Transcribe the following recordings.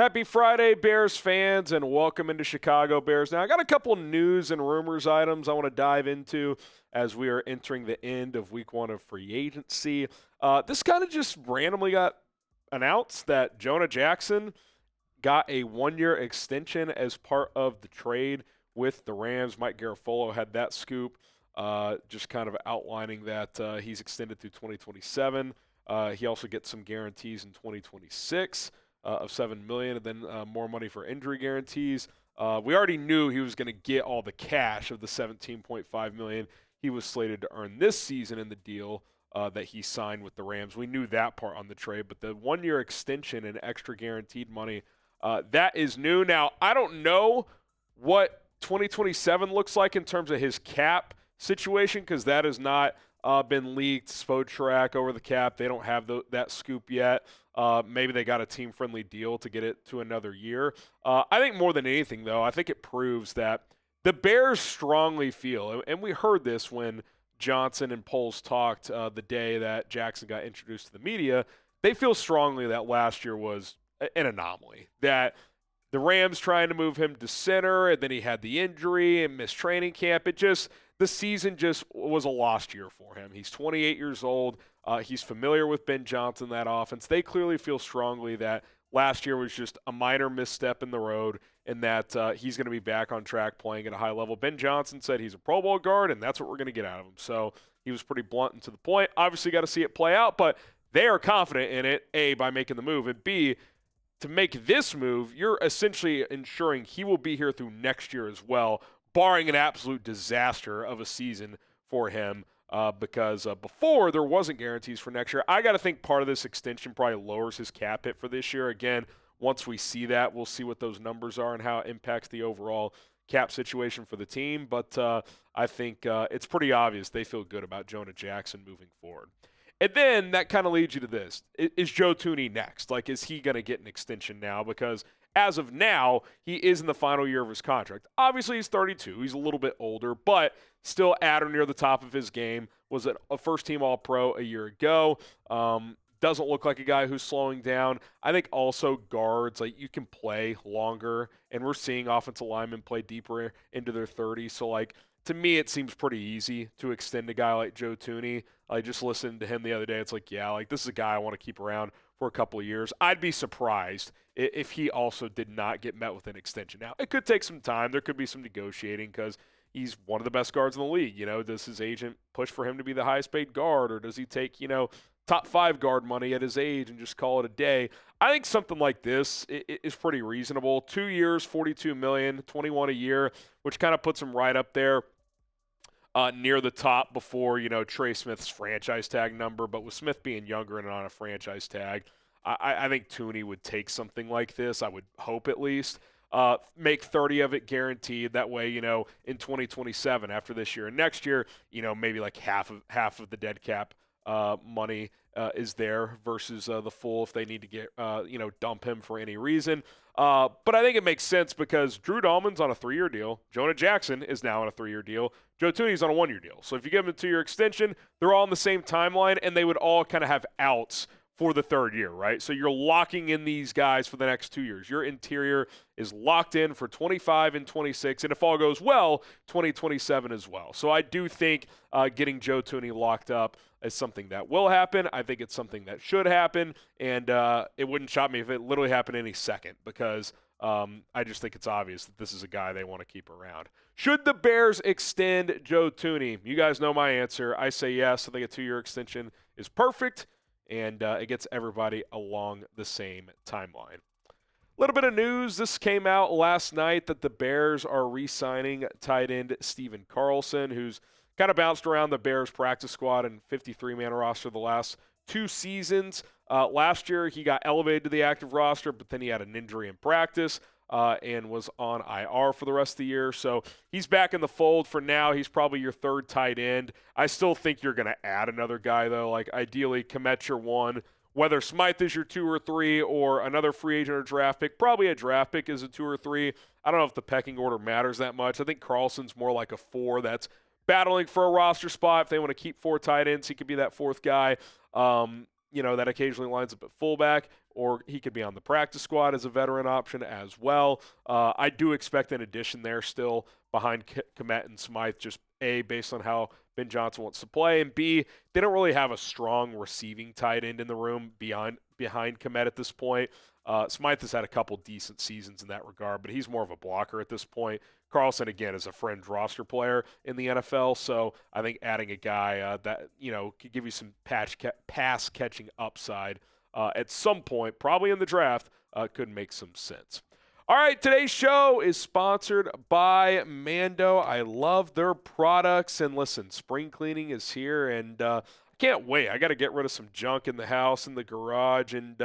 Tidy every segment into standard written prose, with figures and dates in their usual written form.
Happy Friday, Bears fans, and welcome into Chicago Bears. Now, I got a couple news and rumors items I want to dive into as we are entering the end of week one of free agency. This kind of just randomly got announced that Jonah Jackson got a one-year extension as part of the trade with the Rams. Mike Garafolo had that scoop, just kind of outlining that he's extended through 2027. He also gets some guarantees in 2026. Of $7 million, and then more money for injury guarantees. We already knew he was going to get all the cash of the $17.5 million he was slated to earn this season in the deal that he signed with the Rams. We knew that part on the trade, but the one-year extension and extra guaranteed money, that is new. Now, I don't know what 2027 looks like in terms of his cap situation because that has not been leaked. Spotrac over the cap, they don't have that scoop yet. Maybe they got a team-friendly deal to get it to another year. I think more than anything, though, I think it proves that the Bears strongly feel, and we heard this when Johnson and Poles talked the day that Jackson got introduced to the media, they feel strongly that last year was an anomaly, that the Rams trying to move him to center, and then he had the injury and missed training camp. The season just was a lost year for him. He's 28 years old. He's familiar with Ben Johnson, that offense. They clearly feel strongly that last year was just a minor misstep in the road and that he's going to be back on track playing at a high level. Ben Johnson said he's a Pro Bowl guard, and that's what we're going to get out of him. So he was pretty blunt and to the point. Obviously got to see it play out, but they are confident in it, A, by making the move, and B, to make this move, you're essentially ensuring he will be here through next year as well, barring an absolute disaster of a season for him, because before there wasn't guarantees for next year. I got to think part of this extension probably lowers his cap hit for this year. Again, once we see that, we'll see what those numbers are and how it impacts the overall cap situation for the team. But I think it's pretty obvious they feel good about Jonah Jackson moving forward. And then that kind of leads you to this. Is Joe Thuney next? Like, is he going to get an extension now? Because as of now, he is in the final year of his contract. Obviously, he's 32. He's a little bit older, but still at or near the top of his game. Was a first-team All-Pro a year ago. Doesn't look like a guy who's slowing down. I think also guards, like, you can play longer, and we're seeing offensive linemen play deeper into their 30s. So, like, to me, it seems pretty easy to extend a guy like Joe Thuney. I just listened to him the other day. It's like, yeah, like, this is a guy I want to keep around for a couple of years. I'd be surprised if he also did not get met with an extension. Now, it could take some time. There could be some negotiating because he's one of the best guards in the league. You know, does his agent push for him to be the highest paid guard, or does he take, top 5 guard money at his age and just call it a day? I think something like this is pretty reasonable. 2 years, $42 million, $21 a year, which kind of puts him right up there near the top before, Trey Smith's franchise tag number. But with Smith being younger and on a franchise tag, I think Thuney would take something like this. I would hope at least. Make 30 of it guaranteed. That way, in 2027 after this year and next year, maybe like half of the dead cap money is there versus the full if they need to get, dump him for any reason. But I think it makes sense because Drew Dalman's on a 3-year deal. Jonah Jackson is now on a 3-year deal. Joe Thuney's on a 1-year deal. So if you give them a 2-year extension, they're all on the same timeline, and they would all kind of have outs for the 3rd year, right? So you're locking in these guys for the next 2 years. Your interior is locked in for 25 and 26, and if all goes well, 2027 as well. So I do think getting Joe Thuney locked up is something that will happen. I think it's something that should happen, and it wouldn't shock me if it literally happened any second because I just think it's obvious that this is a guy they want to keep around. Should the Bears extend Joe Thuney? You guys know my answer. I say yes. I think a 2-year extension is perfect, and it gets everybody along the same timeline. A little bit of news. This came out last night that the Bears are re-signing tight end Steven Carlson, who's kind of bounced around the Bears practice squad and 53-man roster the last 2 seasons. Last year, he got elevated to the active roster, but then he had an injury in practice and was on IR for the rest of the year. So he's back in the fold for now. He's probably your 3rd tight end. I still think you're going to add another guy, though. Like, ideally, Kmet's your 1. Whether Smythe is your 2 or 3 or another free agent or draft pick, probably a draft pick is a 2 or 3. I don't know if the pecking order matters that much. I think Carlson's more like a 4 that's battling for a roster spot. If they want to keep 4 tight ends, he could be that 4th guy. That occasionally lines up at fullback. or he could be on the practice squad as a veteran option as well. I do expect an addition there still behind Kmet and Smythe, just A, based on how Ben Johnson wants to play, and B, they don't really have a strong receiving tight end in the room behind Kmet at this point. Smythe has had a couple decent seasons in that regard, but he's more of a blocker at this point. Carlson, again, is a fringe roster player in the NFL, so I think adding a guy that, could give you some pass-catching upside at some point, probably in the draft, could make some sense. All right, today's show is sponsored by Mando. I love their products, and listen, spring cleaning is here, and can't wait. I got to get rid of some junk in the house, in the garage, and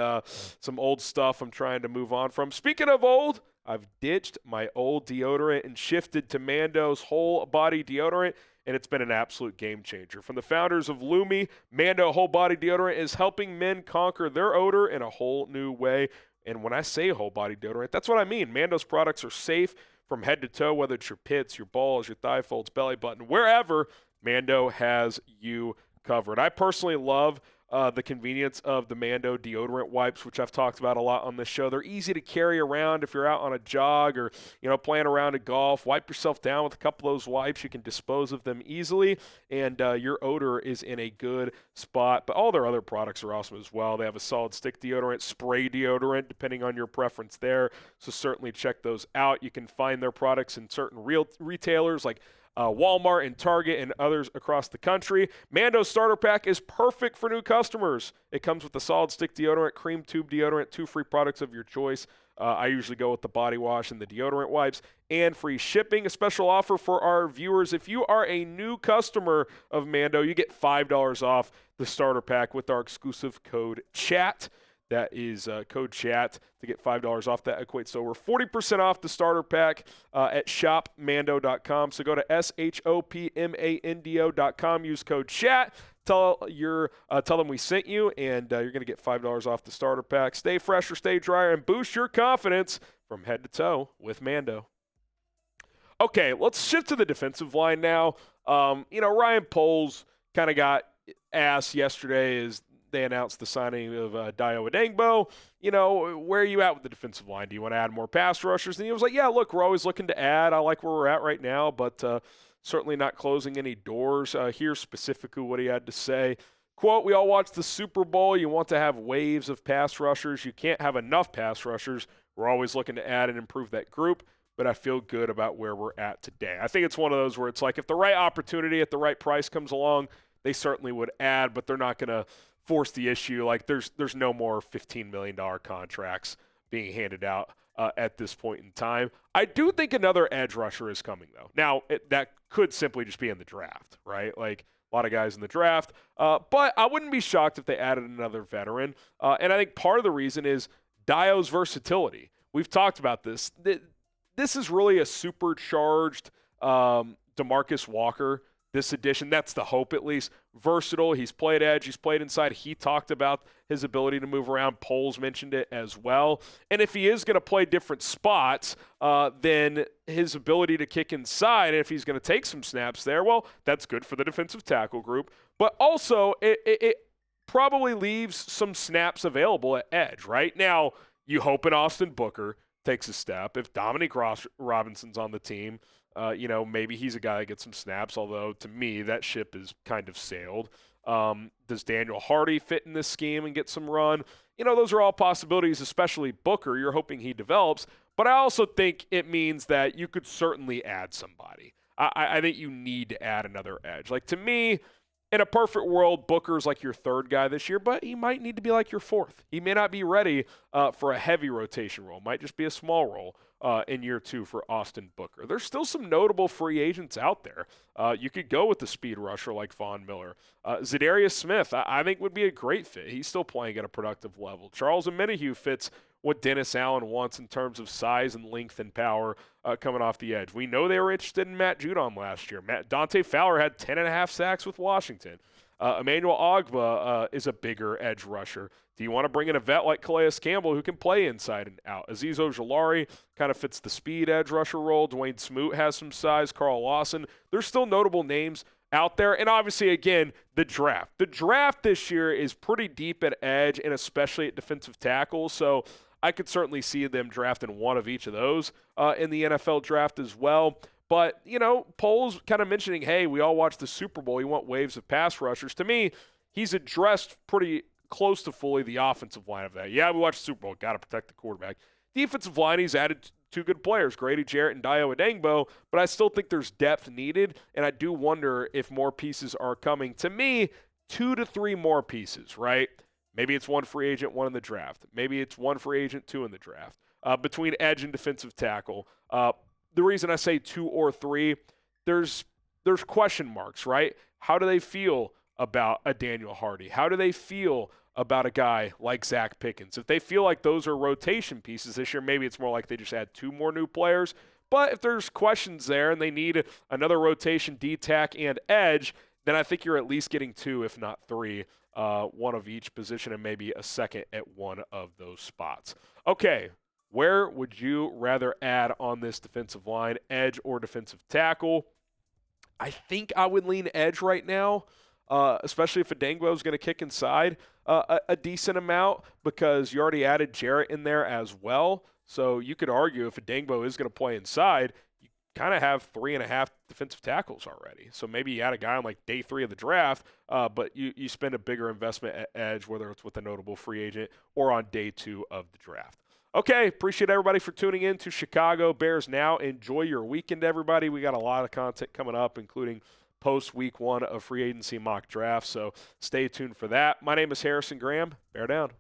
some old stuff I'm trying to move on from. Speaking of old, I've ditched my old deodorant and shifted to Mando's whole body deodorant, and it's been an absolute game changer. From the founders of Lumi, Mando whole body deodorant is helping men conquer their odor in a whole new way. And when I say whole body deodorant, that's what I mean. Mando's products are safe from head to toe, whether it's your pits, your balls, your thigh folds, belly button, wherever, Mando has you covered. I personally love the convenience of the Mando deodorant wipes, which I've talked about a lot on this show. They're easy to carry around if you're out on a jog or, playing around at golf. Wipe yourself down with a couple of those wipes. You can dispose of them easily, and your odor is in a good spot. But all their other products are awesome as well. They have a solid stick deodorant, spray deodorant, depending on your preference there. So certainly check those out. You can find their products in certain retailers like Walmart and Target and others across the country. Mando's starter pack is perfect for new customers. It comes with a solid stick deodorant, cream tube deodorant, 2 free products of your choice. I usually go with the body wash and the deodorant wipes, and free shipping. A special offer for our viewers. If you are a new customer of Mando, you get $5 off the starter pack with our exclusive code CHAT. That is code CHAT to get $5 off. That equates to over 40% off the starter pack at shopmando.com. So go to shopmando.com. Use code CHAT. Tell them we sent you, and you're going to get $5 off the starter pack. Stay fresh or stay drier, and boost your confidence from head to toe with Mando. Okay, let's shift to the defensive line now. Ryan Poles kind of got asked yesterday as they announced the signing of Dayo Odeyingbo. Where are you at with the defensive line? Do you want to add more pass rushers? And he was like, yeah, look, we're always looking to add. I like where we're at right now, but certainly not closing any doors. Here's specifically what he had to say. Quote, we all watch the Super Bowl. You want to have waves of pass rushers. You can't have enough pass rushers. We're always looking to add and improve that group, but I feel good about where we're at today. I think it's one of those where it's like if the right opportunity at the right price comes along, they certainly would add, but they're not going to force the issue. Like there's no more $15 million contracts being handed out at this point in time. I do think another edge rusher is coming, though. Now, that could simply just be in the draft, right? Like a lot of guys in the draft. But I wouldn't be shocked if they added another veteran. And I think part of the reason is Dayo's versatility. We've talked about this. This is really a supercharged DeMarcus Walker, this edition. That's the hope, at least. Versatile. He's played edge. He's played inside. He talked about his ability to move around. Poles mentioned it as well. And if he is going to play different spots, then his ability to kick inside, and if he's going to take some snaps there, well, that's good for the defensive tackle group. But also, it probably leaves some snaps available at edge, right? Now, you hope an Austin Booker takes a step. If Dominique Robinson's on the team, maybe he's a guy that gets some snaps, although to me that ship is kind of sailed. Does Daniel Hardy fit in this scheme and get some run? Those are all possibilities, especially Booker. You're hoping he develops. But I also think it means that you could certainly add somebody. I think you need to add another edge. Like, to me, in a perfect world, Booker's like your third guy this year, but he might need to be like your fourth. He may not be ready for a heavy rotation role. Might just be a small role in year 2 for Austin Booker. There's still some notable free agents out there. You could go with the speed rusher like Von Miller. Za'Darius Smith, I think, would be a great fit. He's still playing at a productive level. Charles Omenihu fits what Dennis Allen wants in terms of size and length and power coming off the edge. We know they were interested in Matt Judon last year. Dante Fowler had 10.5 sacks with Washington. Emmanuel Ogbah is a bigger edge rusher. Do you want to bring in a vet like Calais Campbell who can play inside and out? Azeez Ojulari kind of fits the speed edge rusher role. Dawuane Smoot has some size. Lawson. There's still notable names out there. And obviously, again, the draft. The draft this year is pretty deep at edge and especially at defensive tackle. So I could certainly see them drafting one of each of those in the NFL draft as well. But, polls kind of mentioning, hey, we all watched the Super Bowl. You want waves of pass rushers. To me, he's addressed pretty close to fully the offensive line of that. Yeah, we watched the Super Bowl. Got to protect the quarterback. Defensive line, he's added two good players, Grady Jarrett and Dayo Odeyingbo, but I still think there's depth needed, and I do wonder if more pieces are coming. To me, 2 to 3 more pieces, right? Maybe it's one free agent, one in the draft. Maybe it's one free agent, 2 in the draft. Between edge and defensive tackle. The reason I say 2 or 3, there's question marks, right? How do they feel about a Daniel Hardy? How do they feel about a guy like Zach Pickens? If they feel like those are rotation pieces this year, maybe it's more like they just add 2 more new players. But if there's questions there and they need another rotation, D-tack, and edge, then I think you're at least getting 2, if not 3, one of each position and maybe a second at one of those spots. Okay, where would you rather add on this defensive line, edge or defensive tackle? I think I would lean edge right now, especially if Odeyingbo is going to kick inside a decent amount because you already added Jarrett in there as well. So you could argue if Odeyingbo is going to play inside, you kind of have 3.5 defensive tackles already. So maybe you add a guy on like day 3 of the draft, but you spend a bigger investment at edge, whether it's with a notable free agent or on day 2 of the draft. Okay, appreciate everybody for tuning in to Chicago Bears Now. Enjoy your weekend, everybody. We got a lot of content coming up, including post-week 1 of free agency mock draft, so stay tuned for that. My name is Harrison Graham. Bear down.